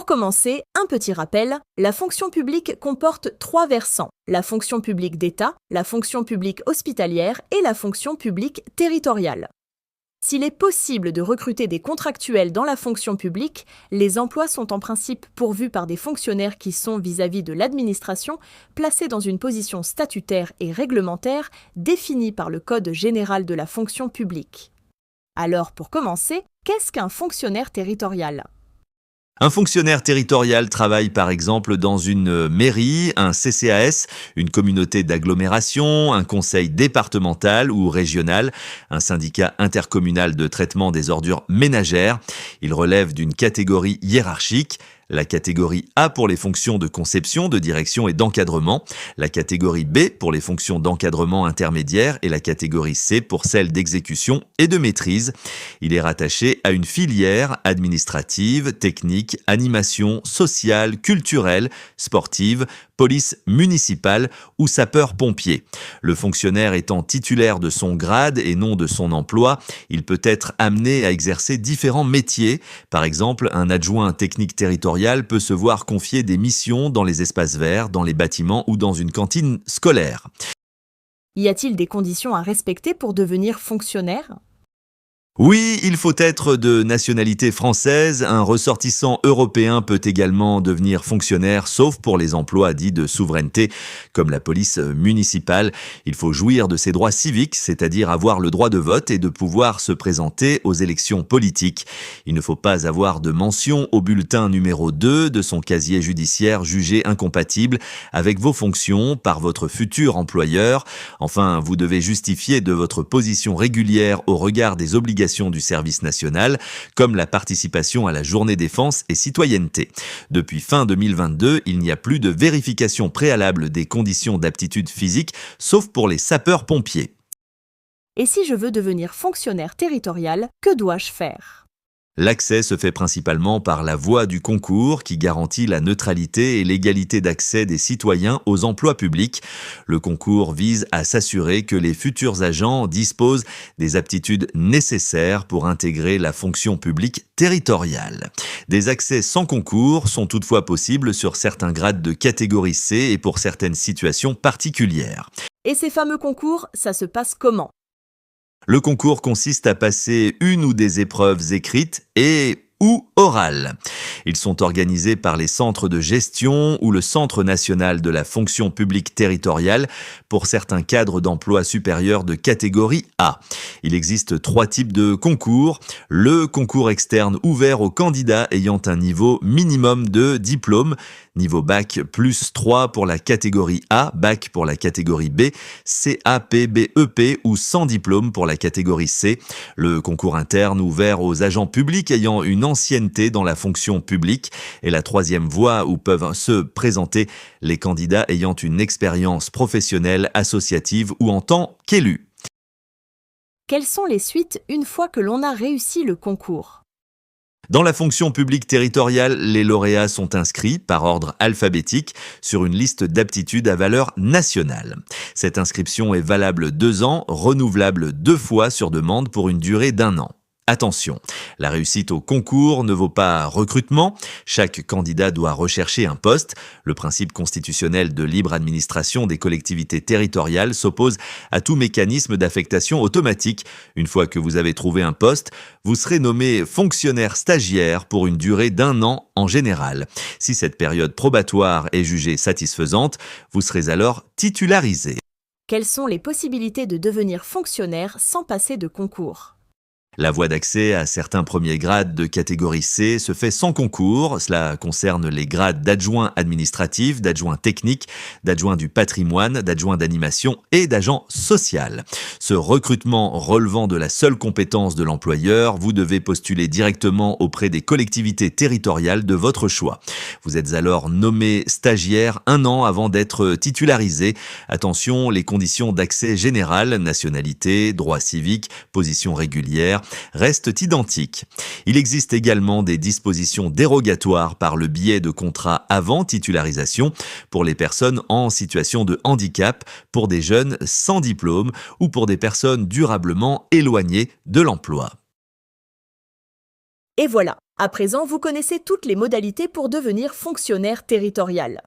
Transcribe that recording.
commencer, un petit rappel, la fonction publique comporte 3 versants, la fonction publique d'État, la fonction publique hospitalière et la fonction publique territoriale. S'il est possible de recruter des contractuels dans la fonction publique, les emplois sont en principe pourvus par des fonctionnaires qui sont, vis-à-vis de l'administration, placés dans une position statutaire et réglementaire définie par le Code général de la fonction publique. Alors, pour commencer, qu'est-ce qu'un fonctionnaire territorial ? Un fonctionnaire territorial travaille par exemple dans une mairie, un CCAS, une communauté d'agglomération, un conseil départemental ou régional, un syndicat intercommunal de traitement des ordures ménagères. Il relève d'une catégorie hiérarchique. La catégorie A pour les fonctions de conception, de direction et d'encadrement, la catégorie B pour les fonctions d'encadrement intermédiaire et la catégorie C pour celles d'exécution et de maîtrise. Il est rattaché à une filière administrative, technique, animation, sociale, culturelle, sportive, police municipale ou sapeur-pompier. Le fonctionnaire étant titulaire de son grade et non de son emploi, il peut être amené à exercer différents métiers. Par exemple, un adjoint technique territorial peut se voir confier des missions dans les espaces verts, dans les bâtiments ou dans une cantine scolaire. Y a-t-il des conditions à respecter pour devenir fonctionnaire ? Oui, il faut être de nationalité française. Un ressortissant européen peut également devenir fonctionnaire, sauf pour les emplois dits de souveraineté, comme la police municipale. Il faut jouir de ses droits civiques, c'est-à-dire avoir le droit de vote et de pouvoir se présenter aux élections politiques. Il ne faut pas avoir de mention au bulletin numéro 2 de son casier judiciaire jugé incompatible avec vos fonctions par votre futur employeur. Enfin, vous devez justifier de votre position régulière au regard des obligations du service national, comme la participation à la journée défense et citoyenneté. Depuis fin 2022, il n'y a plus de vérification préalable des conditions d'aptitude physique, sauf pour les sapeurs-pompiers. Et si je veux devenir fonctionnaire territorial, que dois-je faire ? L'accès se fait principalement par la voie du concours qui garantit la neutralité et l'égalité d'accès des citoyens aux emplois publics. Le concours vise à s'assurer que les futurs agents disposent des aptitudes nécessaires pour intégrer la fonction publique territoriale. Des accès sans concours sont toutefois possibles sur certains grades de catégorie C et pour certaines situations particulières. Et ces fameux concours, ça se passe comment ? Le concours consiste à passer une ou des épreuves écrites ou orales. Ils sont organisés par les centres de gestion ou le Centre national de la fonction publique territoriale pour certains cadres d'emploi supérieurs de catégorie A. Il existe 3 types de concours. Le concours externe ouvert aux candidats ayant un niveau minimum de diplôme, niveau bac plus 3 pour la catégorie A, bac pour la catégorie B, CAP, BEP ou sans diplôme pour la catégorie C. Le concours interne ouvert aux agents publics ayant une ancienneté dans la fonction publique et la 3e voie où peuvent se présenter les candidats ayant une expérience professionnelle, associative ou en tant qu'élus. Quelles sont les suites une fois que l'on a réussi le concours ? Dans la fonction publique territoriale, les lauréats sont inscrits par ordre alphabétique sur une liste d'aptitudes à valeur nationale. Cette inscription est valable 2 ans, renouvelable 2 fois sur demande pour une durée d'1 an. Attention, la réussite au concours ne vaut pas recrutement. Chaque candidat doit rechercher un poste. Le principe constitutionnel de libre administration des collectivités territoriales s'oppose à tout mécanisme d'affectation automatique. Une fois que vous avez trouvé un poste, vous serez nommé fonctionnaire stagiaire pour une durée d'1 an en général. Si cette période probatoire est jugée satisfaisante, vous serez alors titularisé. Quelles sont les possibilités de devenir fonctionnaire sans passer de concours ? La voie d'accès à certains premiers grades de catégorie C se fait sans concours. Cela concerne les grades d'adjoint administratif, d'adjoint technique, d'adjoint du patrimoine, d'adjoint d'animation et d'agent social. Ce recrutement relevant de la seule compétence de l'employeur, vous devez postuler directement auprès des collectivités territoriales de votre choix. Vous êtes alors nommé stagiaire 1 an avant d'être titularisé. Attention, les conditions d'accès général, nationalité, droits civiques, position régulière, restent identiques. Il existe également des dispositions dérogatoires par le biais de contrats avant titularisation pour les personnes en situation de handicap, pour des jeunes sans diplôme ou pour des personnes durablement éloignées de l'emploi. Et voilà, À présent, vous connaissez toutes les modalités pour devenir fonctionnaire territorial.